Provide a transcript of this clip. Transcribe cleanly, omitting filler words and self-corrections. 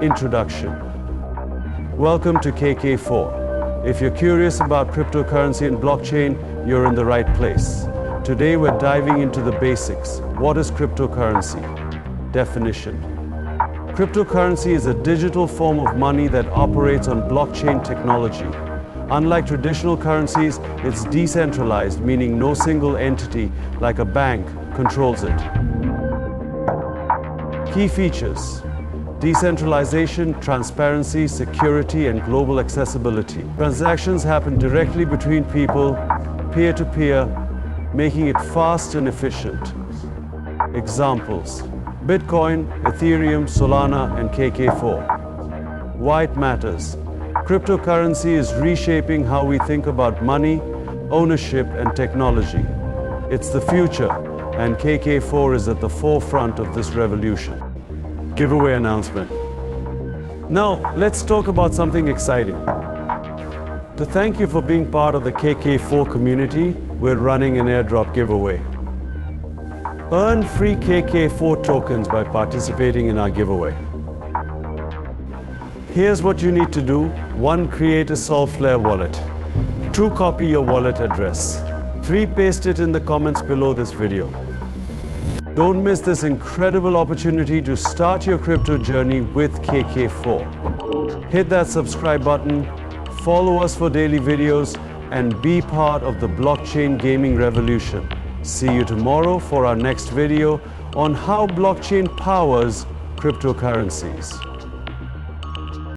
Introduction. Welcome to KK4. If you're curious about cryptocurrency and blockchain, you're in the right place. Today we're diving into the basics. What is cryptocurrency? Definition. Cryptocurrency is a digital form of money that operates on blockchain technology. Unlike traditional currencies, it's decentralized, meaning no single entity, like a bank, controls it. Key features: decentralization, transparency, security, and global accessibility. Transactions happen directly between people, peer-to-peer, making it fast and efficient. Examples: Bitcoin, Ethereum, Solana, and KK4. Why it matters. Cryptocurrency is reshaping how we think about money, ownership, and technology. It's the future, and KK4 is at the forefront of this revolution. Giveaway announcement. Now, let's talk about something exciting. To thank you for being part of the KK4 community, we're running an airdrop giveaway. Earn free KK4 tokens by participating in our giveaway. Here's what you need to do. 1. Create a Solflare Wallet. 2. Copy your wallet address. 3. Paste it in the comments below this video. Don't miss this incredible opportunity to start your crypto journey with KK4. Hit that subscribe button, follow us for daily videos, and be part of the blockchain gaming revolution. See you tomorrow for our next video on how blockchain powers cryptocurrencies.